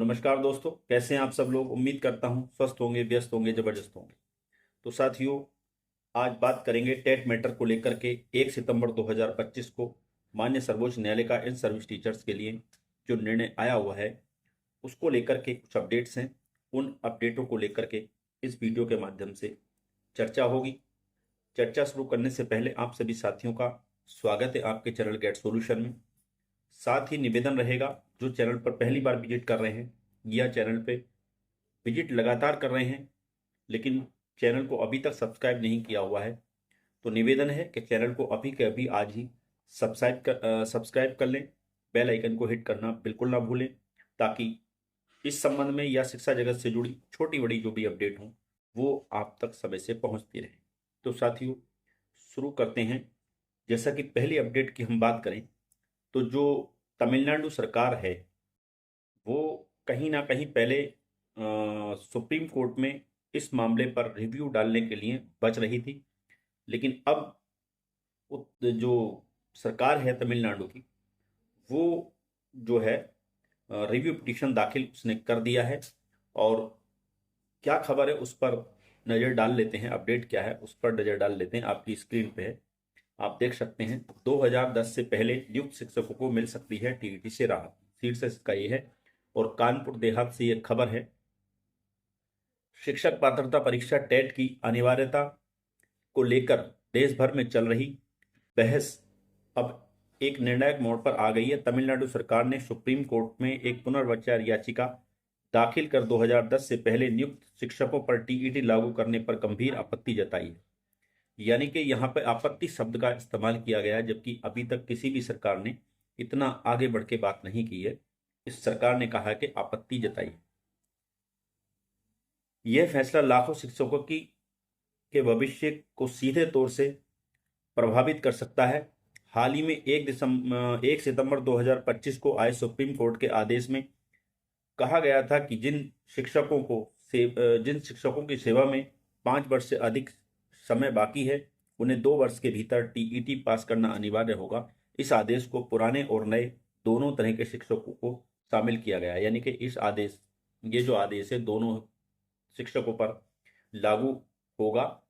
नमस्कार दोस्तों, कैसे हैं आप सब लोग। उम्मीद करता हूं स्वस्थ होंगे, व्यस्त होंगे, जबरदस्त होंगे। तो साथियों, आज बात करेंगे टेट मैटर को लेकर के। 1 सितंबर 2025 को माननीय सर्वोच्च न्यायालय का इन सर्विस टीचर्स के लिए जो निर्णय आया हुआ है उसको लेकर के कुछ अपडेट्स हैं। उन अपडेटों को लेकर के इस वीडियो के माध्यम से चर्चा होगी। चर्चा शुरू करने से पहले आप सभी साथियों का स्वागत है आपके चैनल गेट सॉल्यूशन में। साथ ही निवेदन रहेगा, जो चैनल पर पहली बार विजिट कर रहे हैं या चैनल पे विजिट लगातार कर रहे हैं लेकिन चैनल को अभी तक सब्सक्राइब नहीं किया हुआ है, तो निवेदन है कि चैनल को अभी के अभी आज ही सब्सक्राइब कर लें। बेल आइकन को हिट करना बिल्कुल ना भूलें, ताकि इस संबंध में या शिक्षा जगत से जुड़ी छोटी बड़ी जो भी अपडेट हों वो आप तक समय से पहुंचती रहे। तो साथियों, शुरू करते हैं। जैसा कि पहली अपडेट की हम बात करें तो जो तमिलनाडु सरकार है वो कहीं ना कहीं पहले सुप्रीम कोर्ट में इस मामले पर रिव्यू डालने के लिए बच रही थी, लेकिन अब जो सरकार है तमिलनाडु की, वो जो है रिव्यू पिटीशन दाखिल उसने कर दिया है। और क्या खबर है उस पर नज़र डाल लेते हैं। अपडेट क्या है उस पर नज़र डाल लेते हैं। आपकी स्क्रीन पे है, आप देख सकते हैं। 2010 से पहले नियुक्त शिक्षकों को मिल सकती है टीईटी से राहत, शीर्षक इसका ये है। और कानपुर देहात से ये खबर है। शिक्षक पात्रता परीक्षा टेट की अनिवार्यता को लेकर देश भर में चल रही बहस अब एक निर्णायक मोड़ पर आ गई है। तमिलनाडु सरकार ने सुप्रीम कोर्ट में एक पुनर्विचार याचिका दाखिल कर 2010 से पहले नियुक्त शिक्षकों पर टीईटी लागू करने पर गंभीर आपत्ति जताई है। यानी कि यहाँ पर आपत्ति शब्द का इस्तेमाल किया गया है, जबकि अभी तक किसी भी सरकार ने इतना आगे बढ़ के बात नहीं की है। इस सरकार ने कहा कि आपत्ति जताई। यह फैसला लाखों शिक्षकों की के भविष्य को सीधे तौर से प्रभावित कर सकता है। हाल ही में 1 सितंबर 2025 को आए सुप्रीम कोर्ट के आदेश में कहा गया था कि जिन शिक्षकों की सेवा में 5 वर्ष से अधिक समय बाकी है उन्हें 2 वर्ष के भीतर टीईटी पास करना अनिवार्य होगा। इस आदेश को पुराने और नए दोनों तरह के शिक्षकों को शामिल किया गया है। यानी कि ये जो आदेश है दोनों शिक्षकों पर लागू होगा।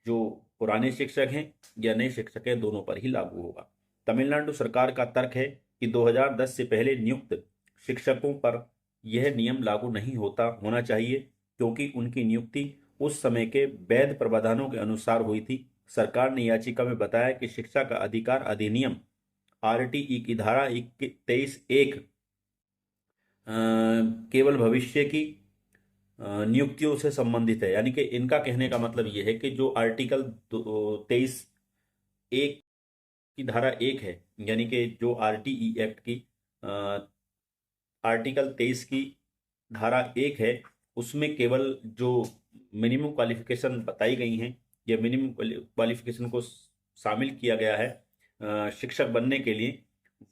जो पुराने शिक्षक हैं या नए शिक्षक हैं, दोनों पर ही लागू होगा। तमिलनाडु सरकार का तर्क है कि 2010 से पहले नियुक्त शिक्षकों पर यह नियम लागू नहीं होना चाहिए, क्योंकि उनकी नियुक्ति उस समय के वैध प्रावधानों के अनुसार हुई थी। सरकार ने याचिका में बताया कि शिक्षा का अधिकार अधिनियम आरटीई की धारा 23(1) केवल भविष्य की नियुक्तियों से संबंधित है। यानी कि इनका कहने का मतलब यह है कि जो आर्टिकल 23(1) की धारा 1 है, यानी कि जो आरटीई एक्ट की आर्टिकल 23 की धारा 1 है, उसमें केवल जो मिनिमम क्वालिफिकेशन बताई गई हैं या मिनिमम क्वालिफिकेशन को शामिल किया गया है शिक्षक बनने के लिए,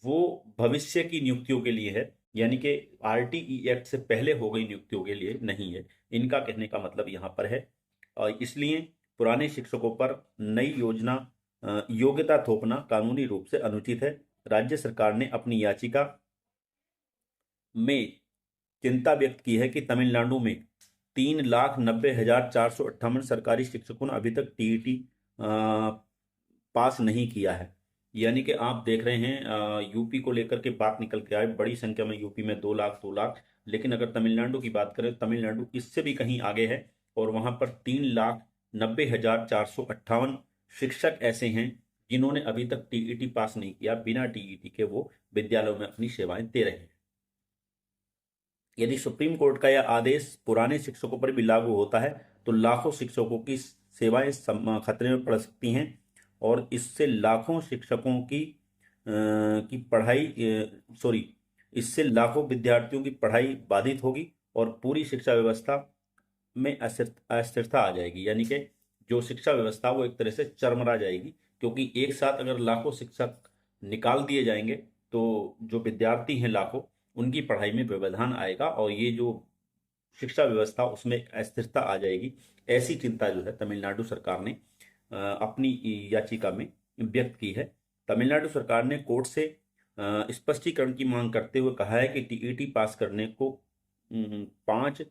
वो भविष्य की नियुक्तियों के लिए है। यानी कि आरटीई एक्ट से पहले हो गई नियुक्तियों के लिए नहीं है। इनका कहने का मतलब यहाँ पर है। और इसलिए पुराने शिक्षकों पर नई योग्यता थोपना कानूनी रूप से अनुचित है। राज्य सरकार ने अपनी याचिका में चिंता व्यक्त की है कि तमिलनाडु में 3,90,458 सरकारी शिक्षकों ने अभी तक टीईटी पास नहीं किया है। यानी कि आप देख रहे हैं यूपी को लेकर के बात निकल के आए, बड़ी संख्या में यूपी में 2 लाख 2 लाख, लेकिन अगर तमिलनाडु की बात करें, तमिलनाडु इससे भी कहीं आगे है और वहां पर 3,90,458 शिक्षक ऐसे हैं जिन्होंने अभी तक टीईटी पास नहीं किया। बिना टीईटी के वो विद्यालयों में अपनी सेवाएं दे रहे हैं। यदि सुप्रीम कोर्ट का यह आदेश पुराने शिक्षकों पर भी लागू होता है तो लाखों शिक्षकों की सेवाएं खतरे में पड़ सकती हैं और इससे लाखों शिक्षकों की पढ़ाई इससे लाखों विद्यार्थियों की पढ़ाई बाधित होगी और पूरी शिक्षा व्यवस्था में अस्थिरता आ जाएगी। यानी कि जो शिक्षा व्यवस्था वो एक तरह से चरमरा जाएगी, क्योंकि एक साथ अगर लाखों शिक्षक निकाल दिए जाएंगे तो जो विद्यार्थी हैं लाखों, उनकी पढ़ाई में व्यवधान आएगा और ये जो शिक्षा व्यवस्था उसमें अस्थिरता आ जाएगी। ऐसी चिंता जो है तमिलनाडु सरकार ने अपनी याचिका में व्यक्त की है। तमिलनाडु सरकार ने कोर्ट से स्पष्टीकरण की मांग करते हुए कहा है कि टीईटी पास करने को 5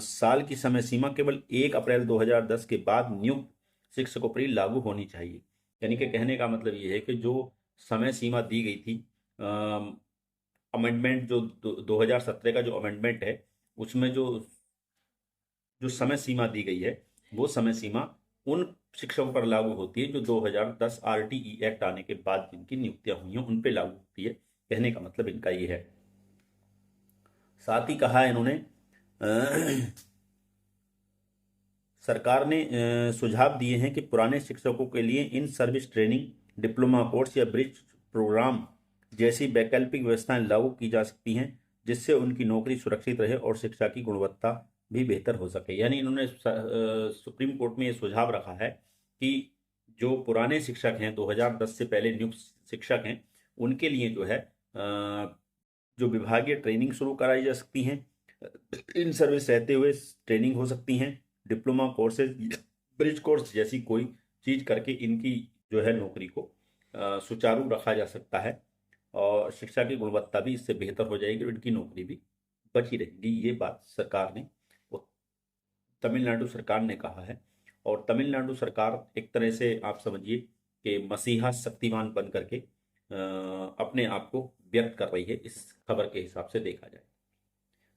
साल की समय सीमा केवल 1 अप्रैल 2010 के बाद नियुक्त शिक्षकों पर ही लागू होनी चाहिए। यानी कि कहने का मतलब ये है कि जो समय सीमा दी गई थी, अमेंडमेंट जो 2017 का जो अमेंडमेंट है, उसमें जो जो समय सीमा दी गई है, वो समय सीमा उन शिक्षकों पर लागू होती है जो 2010 आरटीई एक्ट आने के बाद जिनकी नियुक्तियां हुई हैं उन पे लागू होती है। कहने का मतलब इनका ये है। साथ ही कहा है इन्होंने, सरकार ने सुझाव दिए हैं कि पुराने शिक्षकों के लिए in service training, diploma course या ब्रिज प्रोग्राम जैसी वैकल्पिक व्यवस्थाएं लागू की जा सकती हैं, जिससे उनकी नौकरी सुरक्षित रहे और शिक्षा की गुणवत्ता भी बेहतर हो सके। यानी इन्होंने सुप्रीम कोर्ट में ये सुझाव रखा है कि जो पुराने शिक्षक हैं, 2010 से पहले नियुक्त शिक्षक हैं, उनके लिए जो है जो विभागीय ट्रेनिंग शुरू कराई जा सकती हैं, इन सर्विस रहते हुए ट्रेनिंग हो सकती हैं, डिप्लोमा कोर्सेज, ब्रिज कोर्स जैसी कोई चीज करके इनकी जो है नौकरी को सुचारू रखा जा सकता है और शिक्षा की गुणवत्ता भी इससे बेहतर हो जाएगी और इनकी नौकरी भी बची रहेगी। ये बात सरकार ने, वो तमिलनाडु सरकार ने कहा है। और तमिलनाडु सरकार एक तरह से आप समझिए कि मसीहा शक्तिमान बन करके अपने आप को व्यक्त कर रही है, इस खबर के हिसाब से देखा जाए।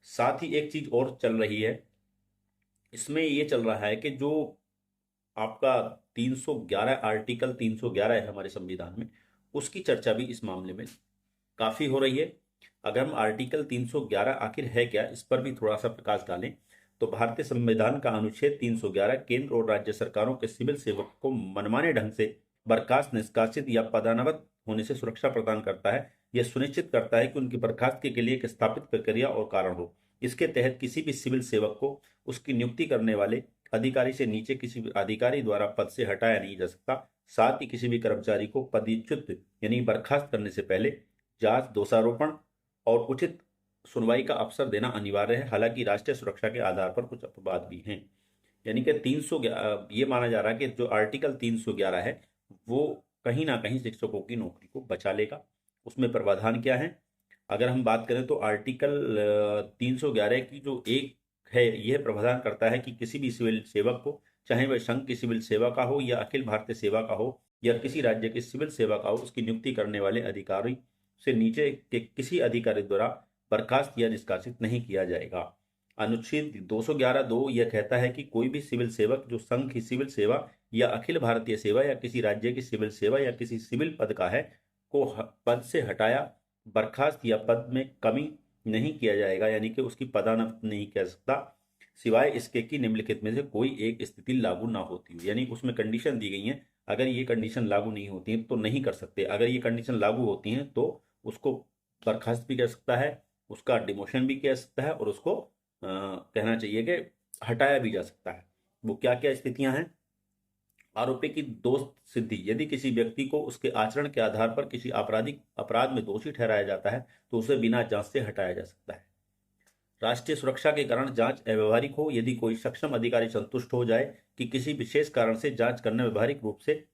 साथ ही एक चीज और चल रही है, इसमें ये चल रहा है कि जो आपका 311 आर्टिकल 311 है हमारे संविधान में, उसकी चर्चा भी इस मामले में काफी हो रही है। अगर हम आर्टिकल 311 आखिर है क्या, इस पर भी थोड़ा सा प्रकाश डालें तो भारतीय संविधान का अनुच्छेद 311 केंद्र और राज्य सरकारों के सिविल सेवक को मनमाने ढंग से बर्खास्त, निष्कासित या पदान्नत होने से सुरक्षा प्रदान करता है। यह सुनिश्चित करता है कि उनकी बर्खास्तगी के लिए एक स्थापित प्रक्रिया और कारण हो। इसके तहत किसी भी सिविल सेवक को उसकी नियुक्ति करने वाले अधिकारी से नीचे किसी भी अधिकारी द्वारा पद से हटाया नहीं जा सकता। साथ ही किसी भी कर्मचारी को पदच्युत यानी बर्खास्त करने से पहले जांच, दोषारोपण और उचित सुनवाई का अवसर देना अनिवार्य है। हालांकि राष्ट्रीय सुरक्षा के आधार पर कुछ अपवाद भी हैं। यानी कि 311, ये माना जा रहा है कि जो आर्टिकल 311 है वो कहीं ना कहीं शिक्षकों की नौकरी को बचा लेगा। उसमें प्रावधान क्या है, अगर हम बात करें तो आर्टिकल 311 की जो एक है, यह प्रावधान करता है कि किसी भी सिविल सेवक को, चाहे वह संघ की सिविल सेवा का हो या अखिल भारतीय सेवा का हो या किसी राज्य की सिविल सेवा का हो, उसकी नियुक्ति करने वाले अधिकारी से नीचे के किसी अधिकारी द्वारा बर्खास्त या निष्कासित नहीं किया जाएगा। अनुच्छेद 211(2) यह कहता है कि कोई भी सिविल सेवक जो संघ की सिविल सेवा या अखिल भारतीय सेवा या किसी राज्य की सिविल सेवा या किसी सिविल पद का है को पद से हटाया, बर्खास्त या पद में कमी नहीं किया जाएगा, यानी कि उसकी पदान्नत नहीं किया सकता, सिवाय इसके कि निम्नलिखित में से कोई एक स्थिति लागू ना होती हो। यानी उसमें कंडीशन दी गई है, अगर ये कंडीशन लागू नहीं होती है तो नहीं कर सकते, अगर ये कंडीशन लागू होती हैं तो उसको बर्खास्त भी कर सकता है, उसका डिमोशन भी किया जा सकता है और उसको कहना चाहिए कि हटाया भी जा सकता है। वो क्या क्या स्थितियां हैं, आरोपी की दोष सिद्धि, यदि किसी व्यक्ति को उसके आचरण के आधार पर किसी आपराधिक अपराध में दोषी ठहराया जाता है तो उसे बिना जांच से हटाया जा सकता है। राष्ट्रीय सुरक्षा के कारण जांच अव्यवहारिक हो, यदि कोई सक्षम अधिकारी संतुष्ट हो जाए कि किसी विशेष कारण से जांच करना व्यवहारिक रूप से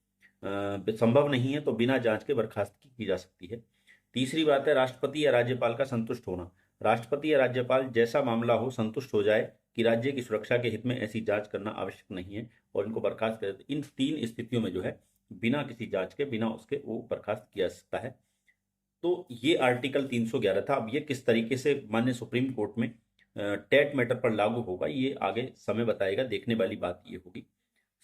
संभव नहीं है तो बिना जांच के बर्खास्तगी की जा सकती है। तीसरी बात है राष्ट्रपति या राज्यपाल का संतुष्ट होना। राष्ट्रपति या राज्यपाल जैसा मामला हो संतुष्ट हो जाए कि राज्य की सुरक्षा के हित में ऐसी जांच करना आवश्यक नहीं है और इनको बर्खास्त कर, इन 3 स्थितियों में जो है बिना किसी जांच के, बिना उसके वो बर्खास्त किया जा सकता है। तो ये आर्टिकल 311 था। अब ये किस तरीके से माननीय सुप्रीम कोर्ट में टेट मैटर पर लागू होगा, ये आगे समय बताएगा, देखने वाली बात ये होगी।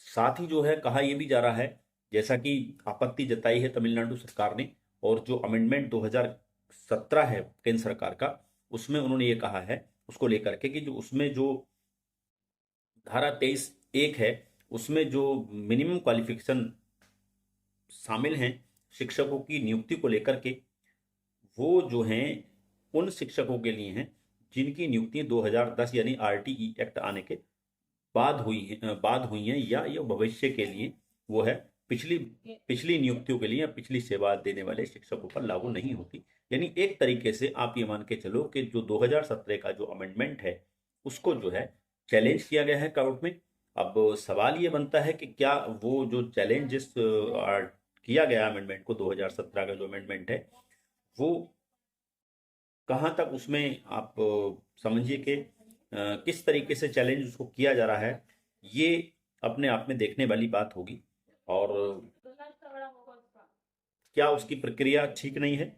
साथ ही जो है कहा यह भी जा रहा है, जैसा कि आपत्ति जताई है तमिलनाडु सरकार ने, और जो अमेंडमेंट 2017 है केंद्र सरकार का, उसमें उन्होंने ये कहा है उसको लेकर के कि जो उसमें जो धारा 23(1) है, उसमें जो मिनिमम क्वालिफिकेशन शामिल हैं शिक्षकों की नियुक्ति को लेकर के, वो जो हैं उन शिक्षकों के लिए हैं जिनकी नियुक्ति 2010 यानी आरटीई एक्ट आने के बाद हुई हैं या ये भविष्य के लिए वो है पिछली पिछली नियुक्तियों के लिए या पिछली सेवा देने वाले शिक्षकों पर लागू नहीं होती। यानी एक तरीके से आप ये मान के चलो कि जो 2017 का जो अमेंडमेंट है उसको जो है चैलेंज किया गया है कोर्ट में। अब सवाल ये बनता है कि क्या वो जो चैलेंजेस किया गया अमेंडमेंट को, 2017 का जो अमेंडमेंट है वो कहाँ तक उसमें आप समझिए कि किस तरीके से चैलेंज उसको किया जा रहा है, ये अपने आप में देखने वाली बात होगी। और क्या उसकी प्रक्रिया ठीक नहीं है,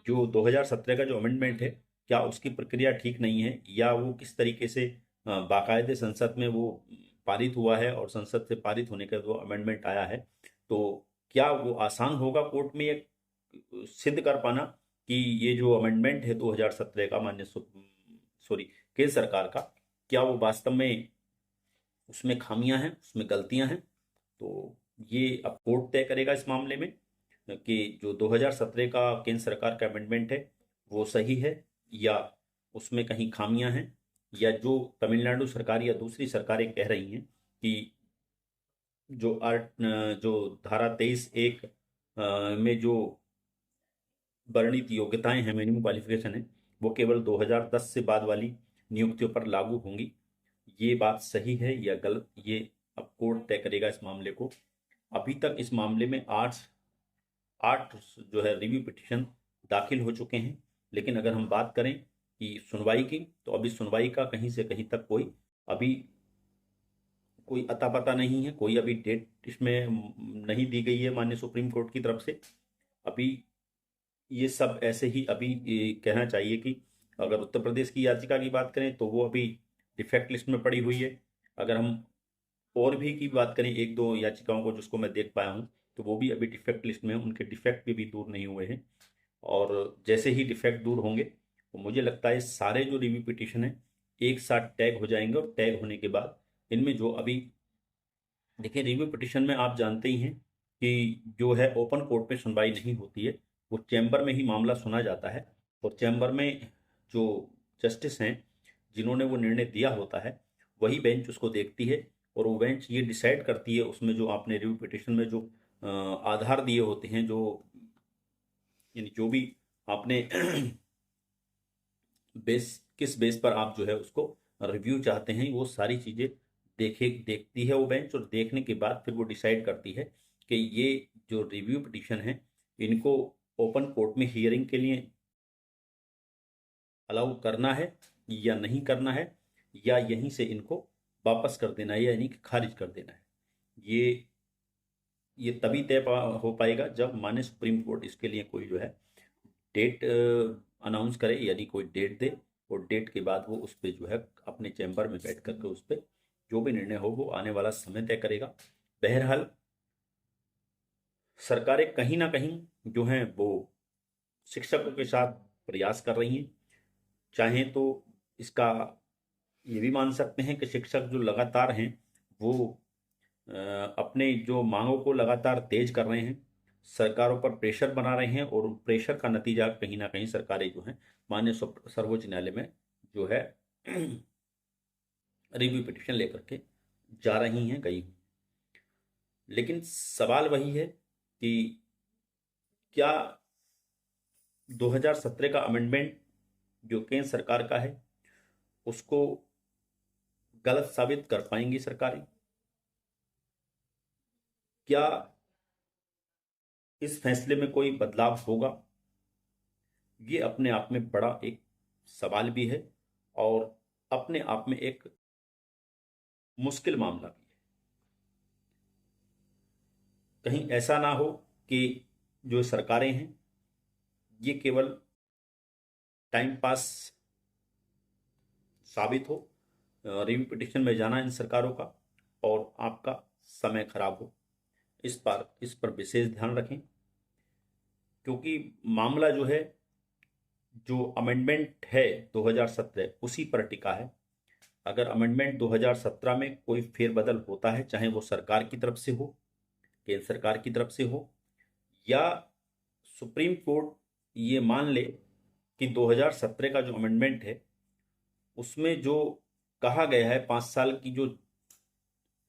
जो 2017 का जो अमेंडमेंट है, क्या उसकी प्रक्रिया ठीक नहीं है, या वो किस तरीके से बाकायदे संसद में वो पारित हुआ है, और संसद से पारित होने का जो अमेंडमेंट आया है, तो क्या वो आसान होगा कोर्ट में ये सिद्ध कर पाना कि ये जो अमेंडमेंट है 2017 का, माननीय सॉरी केंद्र सरकार का, क्या वो वास्तव में उसमें खामियां हैं, उसमें गलतियां हैं। तो ये अब कोर्ट तय करेगा इस मामले में कि जो 2017 का केंद्र सरकार का अमेंडमेंट है वो सही है, या उसमें कहीं खामियां हैं, या जो तमिलनाडु सरकार या दूसरी सरकारें कह रही हैं कि जो धारा 23(1) में जो वर्णित योग्यताएं हैं, मिनिमम क्वालिफिकेशन है, वो केवल 2010 से बाद वाली नियुक्तियों पर लागू होंगी। ये बात सही है या गलत, ये अब कोर्ट तय करेगा इस मामले को। अभी तक इस मामले में आठ आठ जो है रिव्यू पिटीशन दाखिल हो चुके हैं, लेकिन अगर हम बात करें कि सुनवाई की, तो अभी सुनवाई का कहीं से कहीं तक अभी कोई अता पता नहीं है, कोई अभी डेट इसमें नहीं दी गई है माननीय सुप्रीम कोर्ट की तरफ से। अभी ये सब ऐसे ही अभी कहना चाहिए कि अगर उत्तर प्रदेश की याचिका की बात करें तो वो अभी डिफेक्ट लिस्ट में पड़ी हुई है। अगर हम और भी की बात करें, एक दो याचिकाओं को जिसको मैं देख पाया हूँ, तो वो भी अभी डिफेक्ट लिस्ट में हैं, उनके डिफेक्ट भी दूर नहीं हुए हैं। और जैसे ही डिफेक्ट दूर होंगे तो मुझे लगता है सारे जो रिव्यू पिटीशन है एक साथ टैग हो जाएंगे, और टैग होने के बाद इनमें जो अभी देखिए, रिव्यू पिटीशन में आप जानते ही हैं कि जो है ओपन कोर्ट में सुनवाई नहीं होती है, वो चैम्बर में ही मामला सुना जाता है। और चैम्बर में जो जस्टिस हैं जिन्होंने वो निर्णय दिया होता है, वही बेंच उसको देखती है, और वो बेंच ये डिसाइड करती है उसमें जो आपने रिव्यू पिटीशन में जो आधार दिए होते हैं, जो यानी जो भी आपने बेस किस बेस पर आप जो है उसको रिव्यू चाहते हैं, वो सारी चीज़ें देखती है वो बेंच, और देखने के बाद फिर वो डिसाइड करती है कि ये जो रिव्यू पिटीशन है इनको ओपन कोर्ट में हियरिंग के लिए अलाउ करना है या नहीं करना है, या यहीं से इनको वापस कर देना है, यानी कि खारिज कर देना है। ये तभी हो पाएगा जब माननीय सुप्रीम कोर्ट इसके लिए कोई जो है डेट अनाउंस करे, यानी कोई डेट दे, और डेट के बाद वो उस पर जो है अपने चैम्बर में बैठ करके उस पर जो भी निर्णय हो वो आने वाला समय तय करेगा। बहरहाल सरकारें कहीं ना कहीं जो हैं वो शिक्षकों के साथ प्रयास कर रही हैं। चाहें तो इसका ये भी मान सकते हैं कि शिक्षक जो लगातार हैं वो अपने जो मांगों को लगातार तेज कर रहे हैं, सरकारों पर प्रेशर बना रहे हैं, और प्रेशर का नतीजा कहीं ना कहीं सरकारें जो हैं माननीय सर्वोच्च न्यायालय में जो है रिव्यू पिटिशन लेकर के जा रही हैं, गई। लेकिन सवाल वही है कि क्या 2017 का अमेंडमेंट जो केंद्र सरकार का है उसको गलत साबित कर पाएंगी सरकारें? क्या इस फैसले में कोई बदलाव होगा? ये अपने आप में बड़ा एक सवाल भी है, और अपने आप में एक मुश्किल मामला भी है। कहीं ऐसा ना हो कि जो सरकारें हैं ये केवल टाइम पास साबित हो, रिव्यू पिटिशन में जाना इन सरकारों का, और आपका समय खराब हो। इस पर विशेष ध्यान रखें, क्योंकि मामला जो है, जो अमेंडमेंट है 2017 उसी पर टिका है। अगर अमेंडमेंट 2017 में कोई फेरबदल होता है, चाहे वो सरकार की तरफ से हो, केंद्र सरकार की तरफ से हो, या सुप्रीम कोर्ट ये मान ले कि 2017 का जो अमेंडमेंट है उसमें जो कहा गया है 5 साल की जो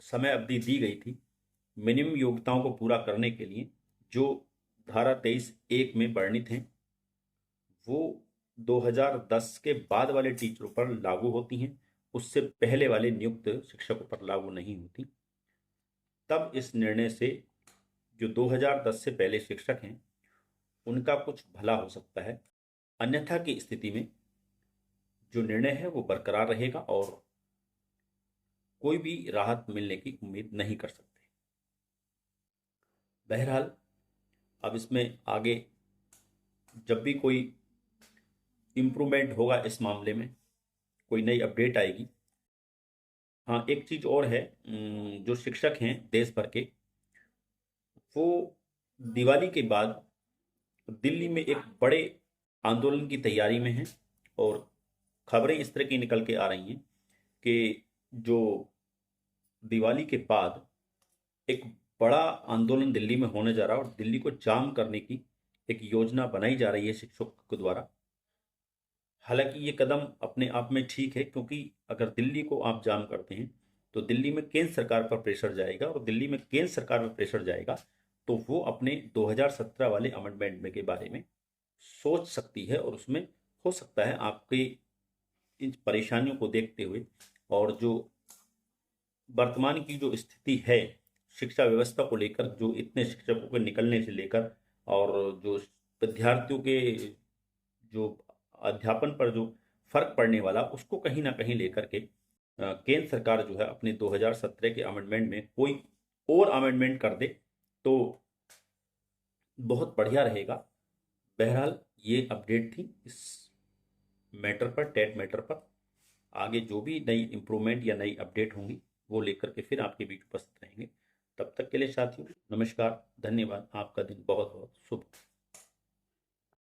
समय अवधि दी गई थी मिनिमम योग्यताओं को पूरा करने के लिए, जो धारा 23(1) में वर्णित हैं, वो 2010 के बाद वाले टीचरों पर लागू होती हैं, उससे पहले वाले नियुक्त शिक्षकों पर लागू नहीं होती। तब इस निर्णय से जो 2010 से पहले शिक्षक हैं उनका कुछ भला हो सकता है। अन्यथा की स्थिति में जो निर्णय है वो बरकरार रहेगा और कोई भी राहत मिलने की उम्मीद नहीं कर सकते। बहरहाल अब इसमें आगे जब भी कोई इम्प्रूवमेंट होगा इस मामले में, कोई नई अपडेट आएगी। हाँ, एक चीज़ और है, जो शिक्षक हैं देश भर के, वो दिवाली के बाद दिल्ली में एक बड़े आंदोलन की तैयारी में हैं और खबरें इस तरह की निकल के आ रही हैं कि जो दिवाली के बाद एक बड़ा आंदोलन दिल्ली में होने जा रहा है और दिल्ली को जाम करने की एक योजना बनाई जा रही है शिक्षकों के द्वारा। हालांकि ये कदम अपने आप में ठीक है, क्योंकि अगर दिल्ली को आप जाम करते हैं तो दिल्ली में केंद्र सरकार पर प्रेशर जाएगा और दिल्ली में केंद्र सरकार पर प्रेशर जाएगा तो वो अपने 2017 वाले अमेंडमेंट में के बारे में सोच सकती है और उसमें हो सकता है आपकी इन परेशानियों को देखते हुए और जो वर्तमान की जो स्थिति है शिक्षा व्यवस्था को लेकर, जो इतने शिक्षकों के निकलने से लेकर और जो विद्यार्थियों के जो अध्यापन पर जो फर्क पड़ने वाला, उसको कहीं ना कहीं लेकर के केंद्र सरकार जो है अपने 2017 के अमेंडमेंट में कोई और अमेंडमेंट कर दे तो बहुत बढ़िया रहेगा। बहरहाल ये अपडेट थी इस मैटर पर, टेट मैटर पर। आगे जो भी नई इम्प्रूवमेंट या नई अपडेट होंगी वो लेकर के फिर आपके बीच उपस्थित रहेंगे। तब तक के लिए साथियों नमस्कार, धन्यवाद। आपका दिन बहुत बहुत शुभ।